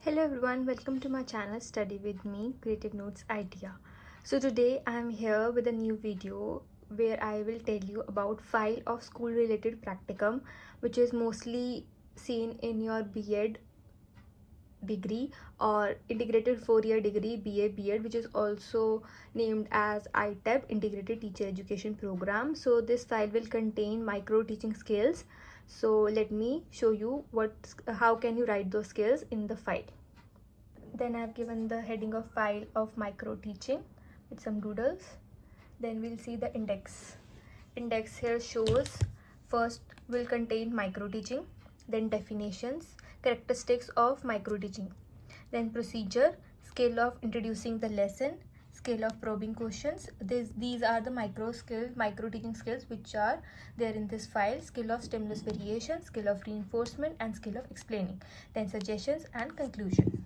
Hello everyone, welcome to my channel Study With Me Creative Notes Idea. So today I am here with a new video where I will tell you about file of school related practicum, which is mostly seen in your BEd degree or integrated 4-year degree BEd, which is also named as ITEP, Integrated Teacher Education Program. So this file will contain micro teaching skills. So let me show you how can you write those skills in the file. Then I've given the heading of file of micro teaching with some doodles. Then we'll see the index. Index here shows first will contain micro teaching, then definitions, characteristics of micro teaching, then procedure, scale of introducing the lesson, scale of probing questions. These are the micro teaching skills which are there in this file. Scale of stimulus variation, scale of reinforcement, and scale of explaining, then suggestions and conclusion.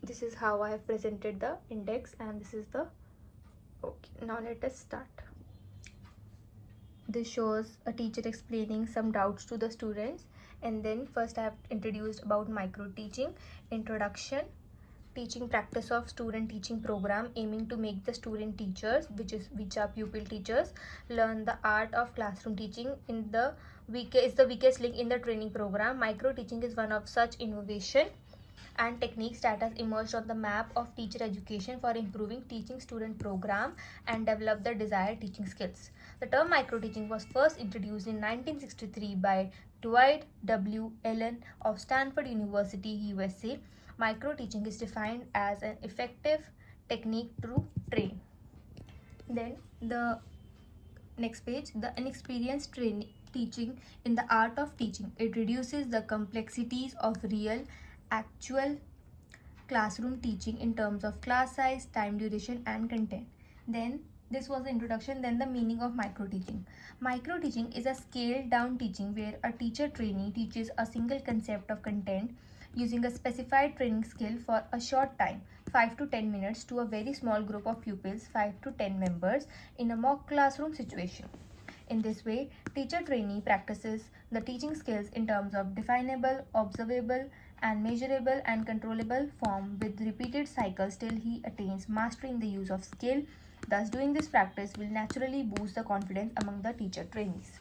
This is how I have presented the index, and this is the okay. Now let us start. This shows a teacher explaining some doubts to the students, and then first I have introduced about micro teaching, introduction, teaching practice of student teaching program aiming to make the student teachers, which are pupil teachers, learn the art of classroom teaching in the weakest link in the training program. Micro teaching is one of such innovation and techniques that has emerged on the map of teacher education for improving teaching student program and develop the desired teaching skills. The term microteaching was first introduced in 1963 by Dwight W. Allen of Stanford University, USA. Microteaching is defined as an effective technique to train. Then the next page, the inexperienced teaching in the art of teaching. It reduces the complexities of real actual classroom teaching in terms of class size, time duration, and content. Then this was the introduction. Then the meaning of micro teaching. Micro teaching is a scaled down teaching where a teacher trainee teaches a single concept of content using a specified training skill for a short time, 5 to 10 minutes, to a very small group of pupils, 5 to 10 members, in a mock classroom situation. In this way, teacher trainee practices the teaching skills in terms of definable, observable, and measurable and controllable form with repeated cycles till he attains mastery in the use of skill. Thus, doing this practice will naturally boost the confidence among the teacher trainees.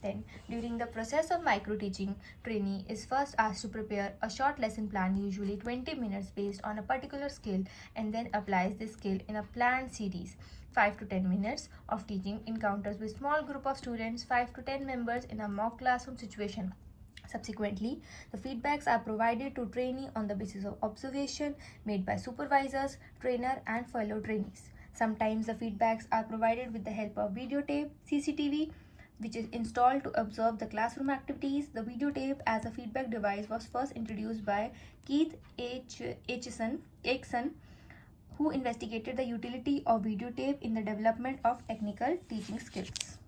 Then, during the process of micro teaching, trainee is first asked to prepare a short lesson plan, usually 20 minutes, based on a particular skill, and then applies this skill in a planned series. 5 to 10 minutes of teaching encounters with small group of students, 5 to 10 members, in a mock classroom situation. Subsequently, the feedbacks are provided to trainee on the basis of observation made by supervisors, trainer, and fellow trainees. Sometimes the feedbacks are provided with the help of videotape, CCTV, which is installed to observe the classroom activities. The videotape as a feedback device was first introduced by Keith Acheson, who investigated the utility of videotape in the development of technical teaching skills.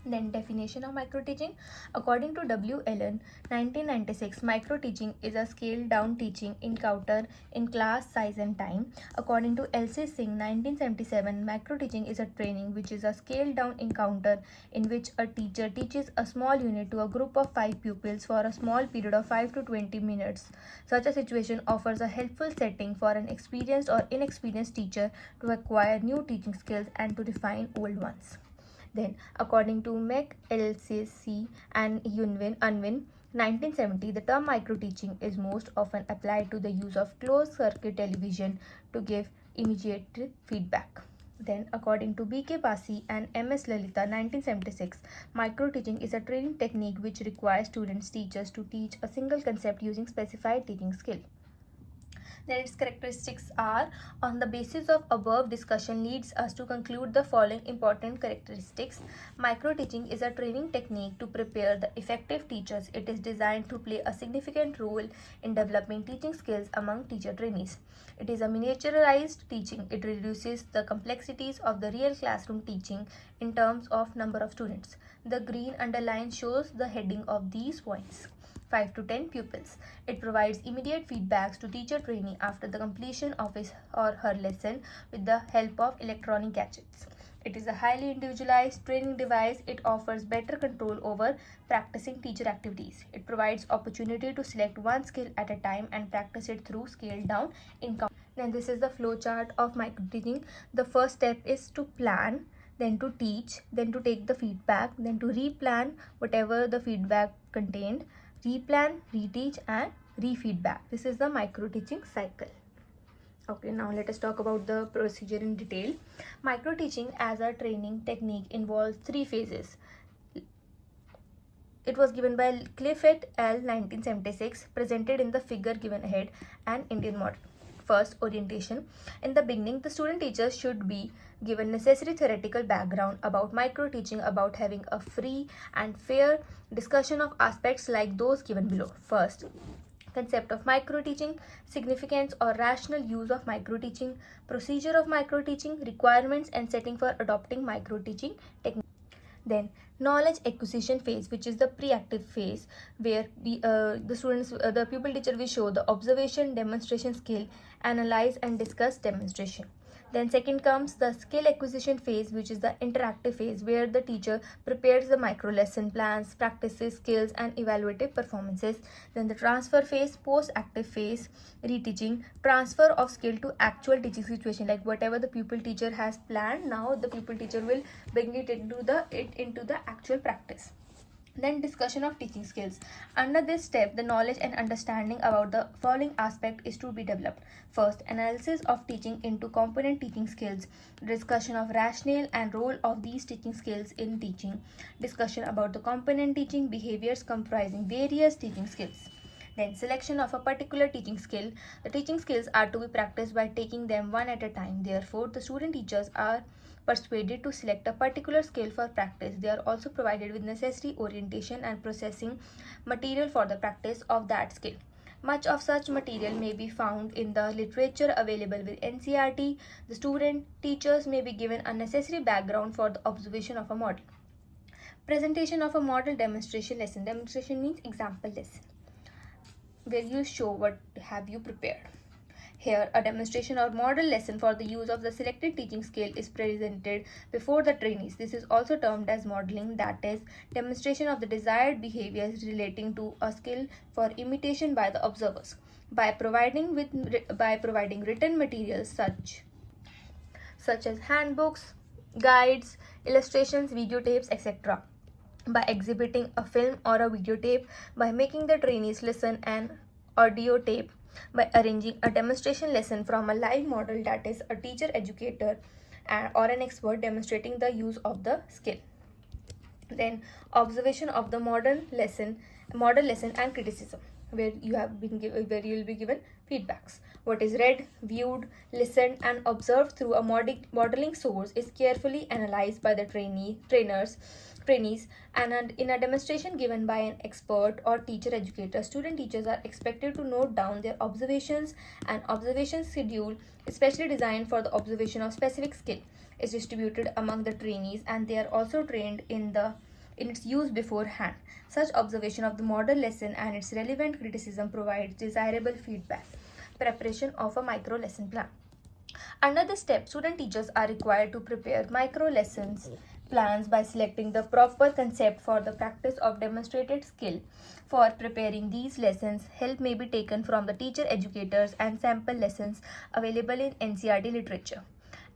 Then definition of microteaching. According to W. Allen, 1996, microteaching is a scaled down teaching encounter in class size and time. According to L.C. Singh, 1977, microteaching is a training which is a scaled down encounter in which a teacher teaches a small unit to a group of 5 pupils for a small period of 5 to 20 minutes. Such a situation offers a helpful setting for an experienced or inexperienced teacher to acquire new teaching skills and to refine old ones. Then, according to McLCC and Unwin, 1970, the term microteaching is most often applied to the use of closed-circuit television to give immediate feedback. Then, according to B.K. Basi and M.S. Lalita, 1976, microteaching is a training technique which requires teachers to teach a single concept using specified teaching skill. Then its characteristics are, on the basis of above discussion, leads us to conclude the following important characteristics. Microteaching is a training technique to prepare the effective teachers. It is designed to play a significant role in developing teaching skills among teacher trainees. It is a miniaturized teaching. It reduces the complexities of the real classroom teaching in terms of number of students. The green underline shows the heading of these points. 5 to 10 pupils. It provides immediate feedbacks to teacher trainee after the completion of his or her lesson with the help of electronic gadgets. It is a highly individualized training device. It offers better control over practicing teacher activities. It provides opportunity to select one skill at a time and practice it through scaled down income. Then this is the flow chart of micro teaching. The first step is to plan, then to teach, then to take the feedback, then to replan whatever the feedback contained, replan, reteach, and refeedback. This is the micro teaching cycle. Okay, now let us talk about the procedure in detail. Micro teaching as a training technique involves 3 phases. It was given by Clifford L. 1976, presented in the figure given ahead, an Indian model. First, orientation. In the beginning, the student teachers should be given necessary theoretical background about micro teaching, about having a free and fair discussion of aspects like those given below. First, concept of micro teaching, significance or rational use of micro teaching, procedure of micro teaching, requirements and setting for adopting micro teaching technique. Then knowledge acquisition phase, which is the pre-active phase, where the pupil teacher will show the observation, demonstration skill, analyze and discuss demonstration. Then second comes the skill acquisition phase, which is the interactive phase, where the teacher prepares the micro lesson plans, practices skills and evaluative performances. Then the transfer phase, post-active phase, reteaching, transfer of skill to actual teaching situation, like whatever the pupil teacher has planned, now the pupil teacher will bring it into the actual practice. Then discussion of teaching skills. Under this step, the knowledge and understanding about the following aspect is to be developed. First, analysis of teaching into component teaching skills, discussion of rationale and role of these teaching skills in teaching, discussion about the component teaching behaviors comprising various teaching skills. Then selection of a particular teaching skill. The teaching skills are to be practiced by taking them one at a time. Therefore, the student teachers are persuaded to select a particular skill for practice. They are also provided with necessary orientation and processing material for the practice of that skill. Much of such material may be found in the literature available with NCERT. The student teachers may be given a necessary background for the observation of a model. Presentation of a model demonstration lesson. Demonstration means example lesson, where you show what have you prepared. Here, a demonstration or model lesson for the use of the selected teaching skill is presented before the trainees. This is also termed as modeling, that is, demonstration of the desired behaviors relating to a skill for imitation by the observers. By providing written materials such as handbooks, guides, illustrations, videotapes, etc. By exhibiting a film or a videotape, by making the trainees listen an audio tape, by arranging a demonstration lesson from a live model, that is a teacher, educator or an expert demonstrating the use of the skill. Then observation of the model lesson and criticism, where you will be given feedbacks. What is read, viewed, listened and observed through a modeling source is carefully analyzed by the trainees, and in a demonstration given by an expert or teacher educator, student teachers are expected to note down their observations. An observation schedule especially designed for the observation of specific skill is distributed among the trainees, and they are also trained in its use beforehand. Such observation of the model lesson and its relevant criticism provides desirable feedback. Preparation of a micro lesson plan. Under this step, student teachers are required to prepare micro lessons plans by selecting the proper concept for the practice of demonstrated skill. For preparing these lessons, help may be taken from the teacher educators and sample lessons available in NCERT literature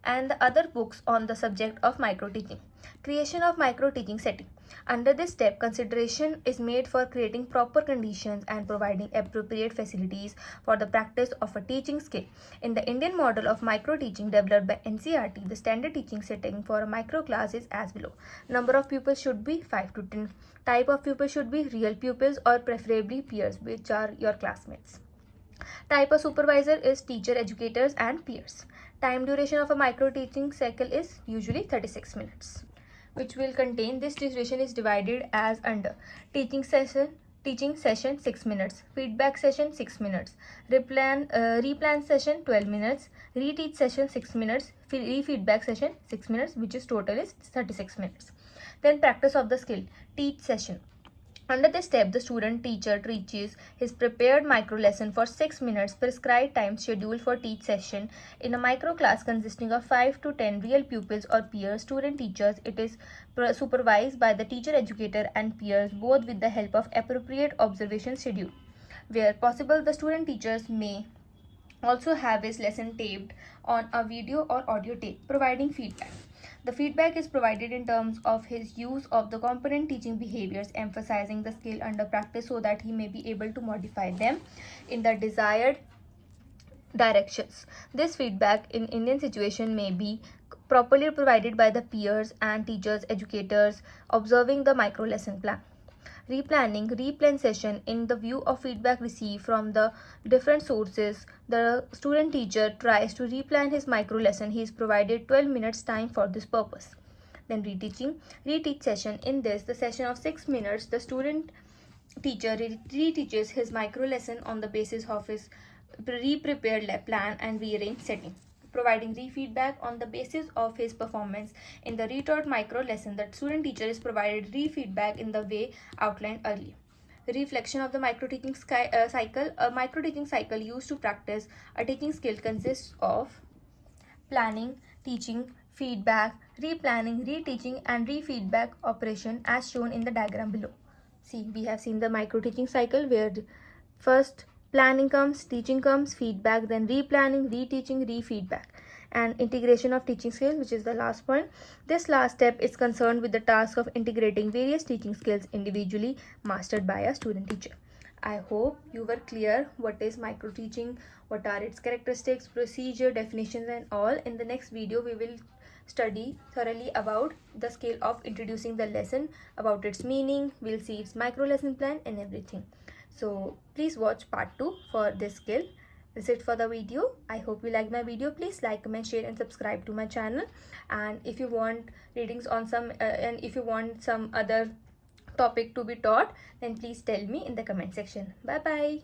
and the other books on the subject of micro teaching. Creation of micro teaching setting. Under this step, consideration is made for creating proper conditions and providing appropriate facilities for the practice of a teaching skill. In the Indian model of micro teaching developed by NCERT, the standard teaching setting for a micro class is as below. Number of pupils should be 5 to 10. Type of pupils should be real pupils or preferably peers, which are your classmates. Type of supervisor is teacher, educators and peers. Time duration of a micro teaching cycle is usually 36 minutes, which will contain, this duration is divided as under: teaching session 6 minutes, feedback session 6 minutes, replan session 12 minutes, reteach session 6 minutes, re-feedback session 6 minutes, which is total is 36 minutes. Then practice of the skill. Teach session. Under this step, the student teacher teaches his prepared micro lesson for 6 minutes prescribed time scheduled for each session. In a micro class consisting of 5 to 10 real pupils or peers, student teachers, it is supervised by the teacher educator and peers, both with the help of appropriate observation schedule. Where possible, the student teachers may also have his lesson taped on a video or audio tape, providing feedback. The feedback is provided in terms of his use of the component teaching behaviors, emphasizing the skill under practice so that he may be able to modify them in the desired directions. This feedback in Indian situation may be properly provided by the peers and teachers, educators, observing the micro lesson plan. Replan session. In the view of feedback received from the different sources, the student teacher tries to replan his micro lesson. He is provided 12 minutes time for this purpose. Then reteach session. In this, the session of 6 minutes, the student teacher reteaches his micro lesson on the basis of his pre-prepared plan and rearranged setting, providing re-feedback on the basis of his performance. In the retaught micro lesson, the student teacher is provided re-feedback in the way outlined earlier. Reflection of the micro-teaching cycle. A micro-teaching cycle used to practice a teaching skill consists of planning, teaching, feedback, replanning, reteaching, and re-feedback operation as shown in the diagram below. See, we have seen the micro-teaching cycle where first planning comes, teaching comes, feedback, then replanning, reteaching, re-feedback, and integration of teaching skills, which is the last point. This last step is concerned with the task of integrating various teaching skills individually mastered by a student teacher. I hope you were clear what is micro teaching, what are its characteristics, procedure, definitions, and all. In the next video, we will study thoroughly about the skill of introducing the lesson, about its meaning. We'll see its micro lesson plan and everything. So please watch part 2 for this skill. That's it for the video. I hope you liked my video. Please like, comment, share, and subscribe to my channel. And if you want readings on and if you want some other topic to be taught, then please tell me in the comment section. Bye bye.